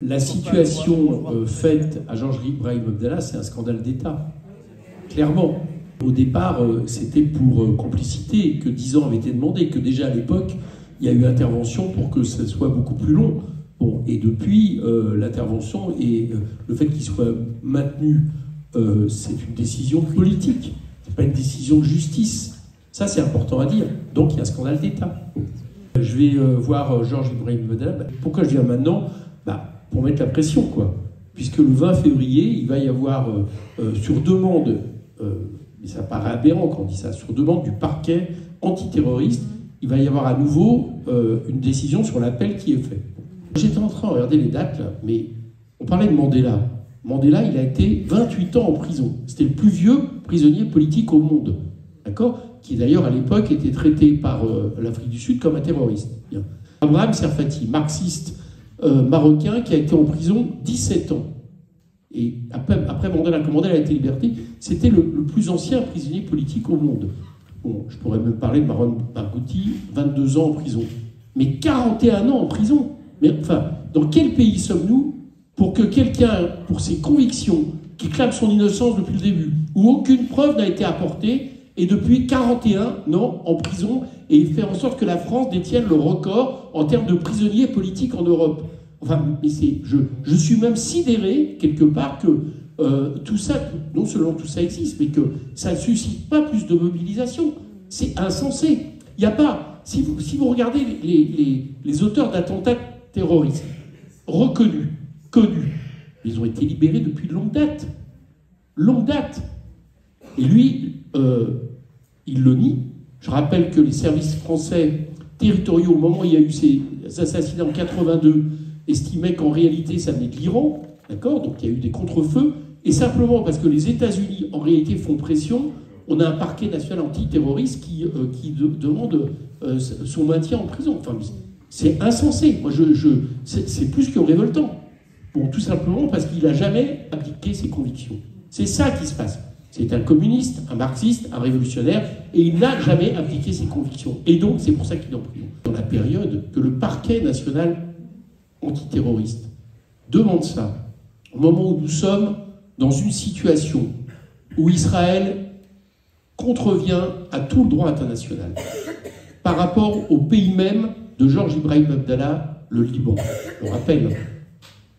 La situation faite à Georges Ibrahim Abdallah, c'est un scandale d'État, clairement. Au départ, c'était pour complicité que 10 ans avaient été demandés, que déjà à l'époque, il y a eu intervention pour que ce soit beaucoup plus long. Bon, et depuis, l'intervention et le fait qu'il soit maintenu, c'est une décision politique, c'est pas une décision de justice. Ça, c'est important à dire. Donc, il y a un scandale d'État. Je vais voir Georges Ibrahim Abdallah. Pourquoi je viens maintenant? Pour mettre la pression, quoi. Puisque le 20 février, il va y avoir, sur demande, mais ça paraît aberrant quand on dit ça, sur demande du parquet antiterroriste, il va y avoir à nouveau une décision sur l'appel qui est fait. J'étais en train de regarder les dates, là, mais on parlait de Mandela. Mandela, il a été 28 ans en prison. C'était le plus vieux prisonnier politique au monde, d'accord? Qui d'ailleurs, à l'époque, était traité par l'Afrique du Sud comme un terroriste. Bien. Abraham Serfati, marxiste, marocain qui a été en prison 17 ans. Et après Mandela, quand Mandela a été libéré, c'était le plus ancien prisonnier politique au monde. Bon, je pourrais même parler de Marwan Barghouti, 22 ans en prison. Mais 41 ans en prison. Mais enfin, dans quel pays sommes-nous pour que quelqu'un, pour ses convictions, qui clame son innocence depuis le début, où aucune preuve n'a été apportée, et depuis 41 ans en prison, et faire en sorte que la France détienne le record en termes de prisonniers politiques en Europe. Enfin, mais je suis même sidéré, quelque part, que tout ça, non seulement tout ça existe, mais que ça ne suscite pas plus de mobilisation. C'est insensé. Il n'y a pas... Si vous regardez les auteurs d'attentats terroristes, reconnus, connus, ils ont été libérés depuis de longue date. Longue date. Et lui... il le nie. Je rappelle que les services français territoriaux, au moment où il y a eu ces assassinats en 82, estimaient qu'en réalité ça venait de l'Iran, d'accord? Donc il y a eu des contre-feux, et simplement parce que les États-Unis en réalité font pression, on a un parquet national antiterroriste qui demande son maintien en prison. Enfin, c'est insensé. Moi, c'est plus que révoltant. Bon, tout simplement parce qu'il n'a jamais appliqué ses convictions. C'est ça qui se passe. C'est un communiste, un marxiste, un révolutionnaire, et il n'a jamais appliqué ses convictions. Et donc, c'est pour ça qu'il est en prison. Dans la période que le parquet national antiterroriste demande ça, au moment où nous sommes dans une situation où Israël contrevient à tout le droit international, par rapport au pays même de Georges Ibrahim Abdallah, le Liban. On rappelle,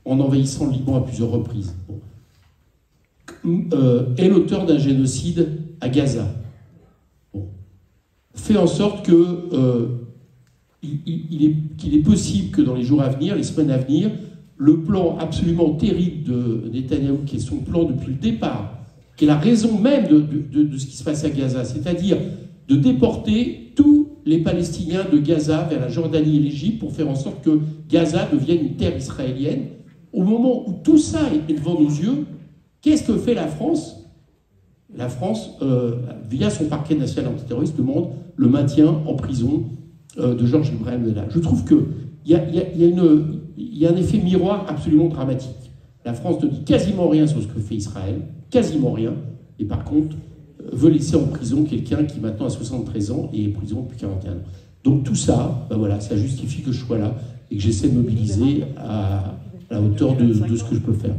en envahissant le Liban à plusieurs reprises. Est l'auteur d'un génocide à Gaza. Bon. Fait en sorte que qu'il est possible que dans les jours à venir, les semaines à venir, le plan absolument terrible de Netanyahou, qui est son plan depuis le départ, qui est la raison même de ce qui se passe à Gaza, c'est-à-dire de déporter tous les Palestiniens de Gaza vers la Jordanie et l'Égypte pour faire en sorte que Gaza devienne une terre israélienne. Au moment où tout ça est devant nos yeux, qu'est-ce que fait la France? La France, via son parquet national antiterroriste, demande le maintien en prison de Georges Ibrahim Abdallah. Je trouve qu'il y a un effet miroir absolument dramatique. La France ne dit quasiment rien sur ce que fait Israël, quasiment rien, et par contre veut laisser en prison quelqu'un qui maintenant a 73 ans et est en prison depuis 41 ans. Donc tout ça, voilà, ça justifie que je sois là et que j'essaie de mobiliser à la hauteur de ce que je peux faire.